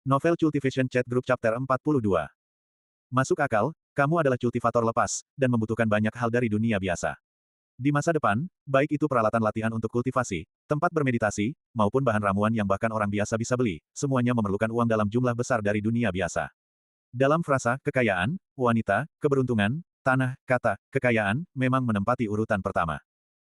Novel Cultivation Chat Group Chapter 42. Masuk akal, kamu adalah cultivator lepas, dan membutuhkan banyak hal dari dunia biasa. Di masa depan, baik itu peralatan latihan untuk kultivasi, tempat bermeditasi, maupun bahan ramuan yang bahkan orang biasa bisa beli, semuanya memerlukan uang dalam jumlah besar dari dunia biasa. Dalam frasa, kekayaan, wanita, keberuntungan, tanah, kata, kekayaan, memang menempati urutan pertama.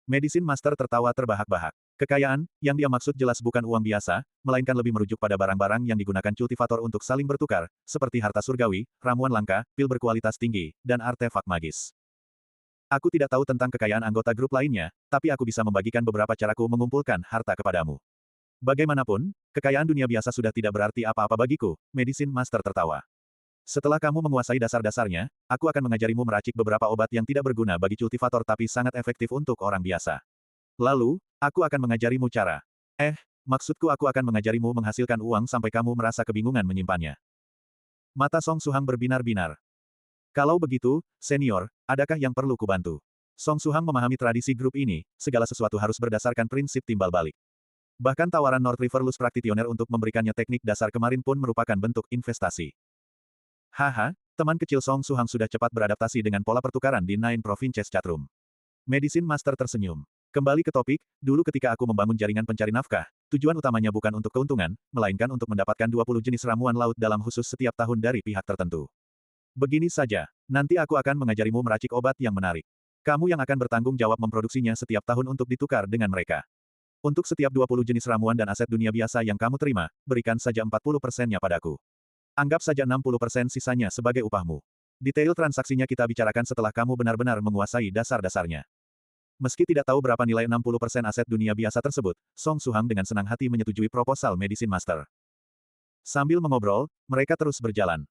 Medicine Master tertawa terbahak-bahak. Kekayaan, yang dia maksud jelas bukan uang biasa, melainkan lebih merujuk pada barang-barang yang digunakan cultivator untuk saling bertukar, seperti harta surgawi, ramuan langka, pil berkualitas tinggi, dan artefak magis. Aku tidak tahu tentang kekayaan anggota grup lainnya, tapi aku bisa membagikan beberapa caraku mengumpulkan harta kepadamu. Bagaimanapun, kekayaan dunia biasa sudah tidak berarti apa-apa bagiku, Medicine Master tertawa. Setelah kamu menguasai dasar-dasarnya, aku akan mengajarimu meracik beberapa obat yang tidak berguna bagi cultivator tapi sangat efektif untuk orang biasa. Lalu, aku akan mengajarimu cara. Maksudku aku akan mengajarimu menghasilkan uang sampai kamu merasa kebingungan menyimpannya. Mata Song Suhang berbinar-binar. Kalau begitu, senior, adakah yang perlu kubantu? Song Suhang memahami tradisi grup ini, segala sesuatu harus berdasarkan prinsip timbal balik. Bahkan tawaran North River Luz Practitioner untuk memberikannya teknik dasar kemarin pun merupakan bentuk investasi. Haha, teman kecil Song Suhang sudah cepat beradaptasi dengan pola pertukaran di Nine Provinces Chatroom. Medicine Master tersenyum. Kembali ke topik, dulu ketika aku membangun jaringan pencari nafkah, tujuan utamanya bukan untuk keuntungan, melainkan untuk mendapatkan 20 jenis ramuan laut dalam khusus setiap tahun dari pihak tertentu. Begini saja, nanti aku akan mengajarimu meracik obat yang menarik. Kamu yang akan bertanggung jawab memproduksinya setiap tahun untuk ditukar dengan mereka. Untuk setiap 20 jenis ramuan dan aset dunia biasa yang kamu terima, berikan saja 40%-nya padaku. Anggap saja 60% sisanya sebagai upahmu. Detail transaksinya kita bicarakan setelah kamu benar-benar menguasai dasar-dasarnya. Meski tidak tahu berapa nilai 60% aset dunia biasa tersebut, Song Suhang dengan senang hati menyetujui proposal Medicine Master. Sambil mengobrol, mereka terus berjalan.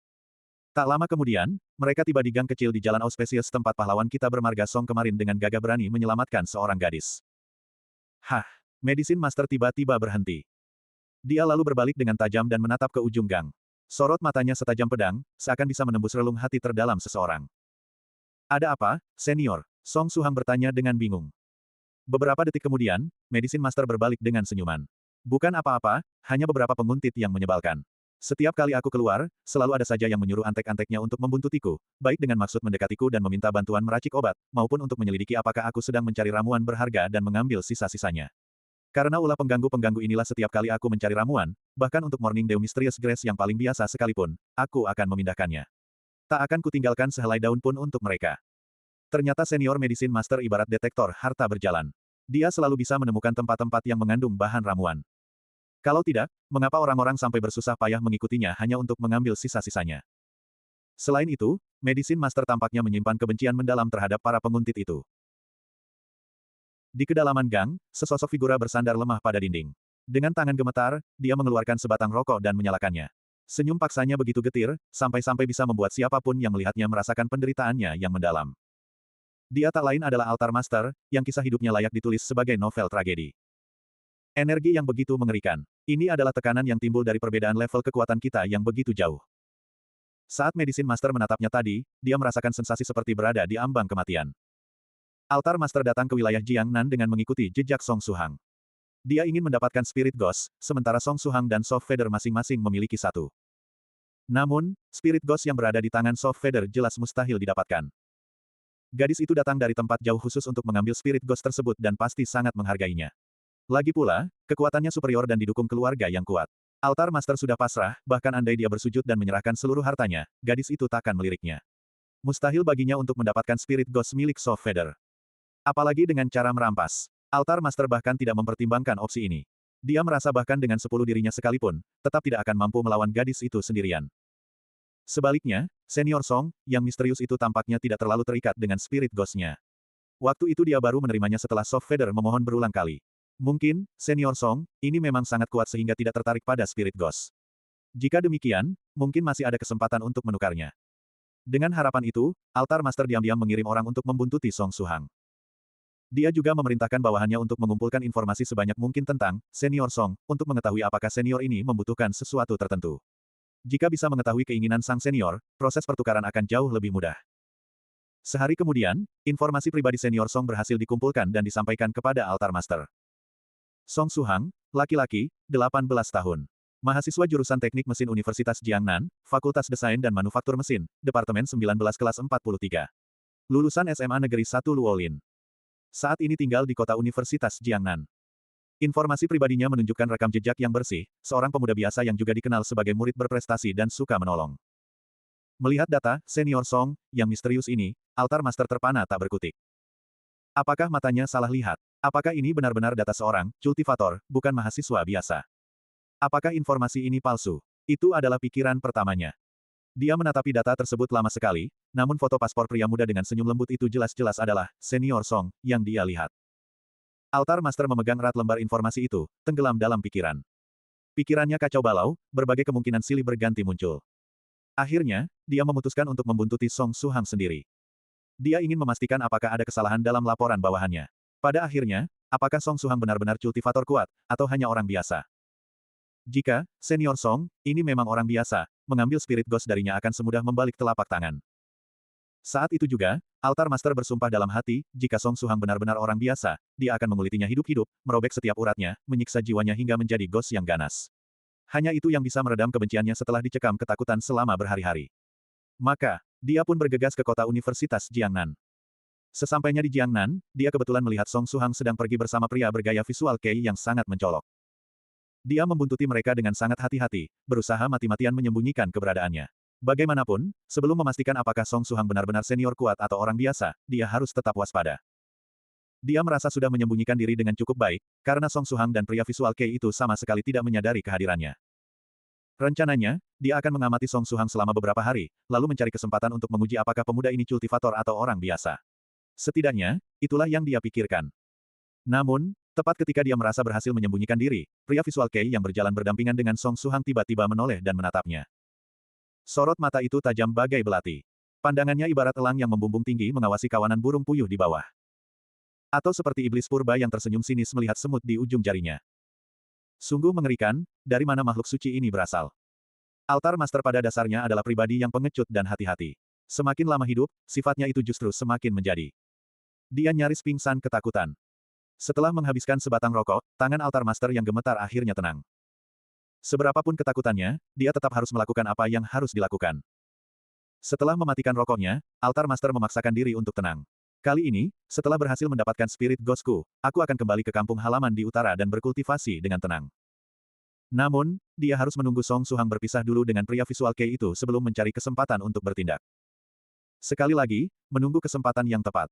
Tak lama kemudian, mereka tiba di gang kecil di Jalan Auspicious tempat pahlawan kita bermarga Song kemarin dengan gagah berani menyelamatkan seorang gadis. Medicine Master tiba-tiba berhenti. Dia lalu berbalik dengan tajam dan menatap ke ujung gang. Sorot matanya setajam pedang, seakan bisa menembus relung hati terdalam seseorang. Ada apa, senior? Song Suhang bertanya dengan bingung. Beberapa detik kemudian, Medicine Master berbalik dengan senyuman. Bukan apa-apa, hanya beberapa penguntit yang menyebalkan. Setiap kali aku keluar, selalu ada saja yang menyuruh antek-anteknya untuk membuntutiku, baik dengan maksud mendekatiku dan meminta bantuan meracik obat, maupun untuk menyelidiki apakah aku sedang mencari ramuan berharga dan mengambil sisa-sisanya. Karena ulah pengganggu-pengganggu inilah setiap kali aku mencari ramuan, bahkan untuk Morning Dew Mysterious Grace yang paling biasa sekalipun, aku akan memindahkannya. Tak akan kutinggalkan sehelai daun pun untuk mereka. Ternyata senior Medicine Master ibarat detektor harta berjalan. Dia selalu bisa menemukan tempat-tempat yang mengandung bahan ramuan. Kalau tidak, mengapa orang-orang sampai bersusah payah mengikutinya hanya untuk mengambil sisa-sisanya? Selain itu, Medicine Master tampaknya menyimpan kebencian mendalam terhadap para penguntit itu. Di kedalaman gang, sesosok figura bersandar lemah pada dinding. Dengan tangan gemetar, dia mengeluarkan sebatang rokok dan menyalakannya. Senyum paksanya begitu getir, sampai-sampai bisa membuat siapapun yang melihatnya merasakan penderitaannya yang mendalam. Dia tak lain adalah Altar Master, yang kisah hidupnya layak ditulis sebagai novel tragedi. Energi yang begitu mengerikan. Ini adalah tekanan yang timbul dari perbedaan level kekuatan kita yang begitu jauh. Saat Medicine Master menatapnya tadi, dia merasakan sensasi seperti berada di ambang kematian. Altar Master datang ke wilayah Jiangnan dengan mengikuti jejak Song Suhang. Dia ingin mendapatkan Spirit Ghost, sementara Song Suhang dan Soft Feather masing-masing memiliki satu. Namun, Spirit Ghost yang berada di tangan Soft Feather jelas mustahil didapatkan. Gadis itu datang dari tempat jauh khusus untuk mengambil Spirit Ghost tersebut dan pasti sangat menghargainya. Lagi pula, kekuatannya superior dan didukung keluarga yang kuat. Altar Master sudah pasrah, bahkan andai dia bersujud dan menyerahkan seluruh hartanya, gadis itu takkan meliriknya. Mustahil baginya untuk mendapatkan Spirit Ghost milik Soft Feather. Apalagi dengan cara merampas. Altar Master bahkan tidak mempertimbangkan opsi ini. Dia merasa bahkan dengan 10 dirinya sekalipun, tetap tidak akan mampu melawan gadis itu sendirian. Sebaliknya, Senior Song, yang misterius itu tampaknya tidak terlalu terikat dengan Spirit Ghost-nya. Waktu itu dia baru menerimanya setelah Soft Feather memohon berulang kali. Mungkin, Senior Song, ini memang sangat kuat sehingga tidak tertarik pada Spirit Ghost. Jika demikian, mungkin masih ada kesempatan untuk menukarnya. Dengan harapan itu, Altar Master diam-diam mengirim orang untuk membuntuti Song Suhang. Dia juga memerintahkan bawahannya untuk mengumpulkan informasi sebanyak mungkin tentang Senior Song, untuk mengetahui apakah senior ini membutuhkan sesuatu tertentu. Jika bisa mengetahui keinginan sang senior, proses pertukaran akan jauh lebih mudah. Sehari kemudian, informasi pribadi Senior Song berhasil dikumpulkan dan disampaikan kepada Altar Master. Song Suhang, laki-laki, 18 tahun. Mahasiswa jurusan Teknik Mesin Universitas Jiangnan, Fakultas Desain dan Manufaktur Mesin, Departemen 19 kelas 43. Lulusan SMA Negeri 1 Luolin. Saat ini tinggal di kota Universitas Jiangnan. Informasi pribadinya menunjukkan rekam jejak yang bersih, seorang pemuda biasa yang juga dikenal sebagai murid berprestasi dan suka menolong. Melihat data, Senior Song, yang misterius ini, altar master terpana tak berkutik. Apakah matanya salah lihat? Apakah ini benar-benar data seorang kultivator, bukan mahasiswa biasa? Apakah informasi ini palsu? Itu adalah pikiran pertamanya. Dia menatapi data tersebut lama sekali, namun foto paspor pria muda dengan senyum lembut itu jelas-jelas adalah Senior Song yang dia lihat. Altar Master memegang erat lembar informasi itu, tenggelam dalam pikiran. Pikirannya kacau balau, berbagai kemungkinan silih berganti muncul. Akhirnya, dia memutuskan untuk membuntuti Song Suhang sendiri. Dia ingin memastikan apakah ada kesalahan dalam laporan bawahannya. Pada akhirnya, apakah Song Suhang benar-benar kultivator kuat, atau hanya orang biasa? Jika, Senior Song, ini memang orang biasa, mengambil spirit ghost darinya akan semudah membalik telapak tangan. Saat itu juga, Altar Master bersumpah dalam hati, jika Song Suhang benar-benar orang biasa, dia akan mengulitinya hidup-hidup, merobek setiap uratnya, menyiksa jiwanya hingga menjadi ghost yang ganas. Hanya itu yang bisa meredam kebenciannya setelah dicekam ketakutan selama berhari-hari. Maka, dia pun bergegas ke kota Universitas Jiangnan. Sesampainya di Jiangnan, dia kebetulan melihat Song Suhang sedang pergi bersama pria bergaya visual kei yang sangat mencolok. Dia membuntuti mereka dengan sangat hati-hati, berusaha mati-matian menyembunyikan keberadaannya. Bagaimanapun, sebelum memastikan apakah Song Suhang benar-benar senior kuat atau orang biasa, dia harus tetap waspada. Dia merasa sudah menyembunyikan diri dengan cukup baik, karena Song Suhang dan pria visual kei itu sama sekali tidak menyadari kehadirannya. Rencananya, dia akan mengamati Song Suhang selama beberapa hari, lalu mencari kesempatan untuk menguji apakah pemuda ini kultivator atau orang biasa. Setidaknya, itulah yang dia pikirkan. Namun, tepat ketika dia merasa berhasil menyembunyikan diri, pria visual kei yang berjalan berdampingan dengan Song Suhang tiba-tiba menoleh dan menatapnya. Sorot mata itu tajam bagai belati. Pandangannya ibarat elang yang membumbung tinggi mengawasi kawanan burung puyuh di bawah. Atau seperti iblis purba yang tersenyum sinis melihat semut di ujung jarinya. Sungguh mengerikan, dari mana makhluk suci ini berasal? Altar Master pada dasarnya adalah pribadi yang pengecut dan hati-hati. Semakin lama hidup, sifatnya itu justru semakin menjadi. Dia nyaris pingsan ketakutan. Setelah menghabiskan sebatang rokok, tangan Altar Master yang gemetar akhirnya tenang. Seberapapun ketakutannya, dia tetap harus melakukan apa yang harus dilakukan. Setelah mematikan rokoknya, Altar Master memaksakan diri untuk tenang. Kali ini, setelah berhasil mendapatkan spirit ghostku, aku akan kembali ke kampung halaman di utara dan berkultivasi dengan tenang. Namun, dia harus menunggu Song Suhang berpisah dulu dengan pria visual kei itu sebelum mencari kesempatan untuk bertindak. Sekali lagi, menunggu kesempatan yang tepat.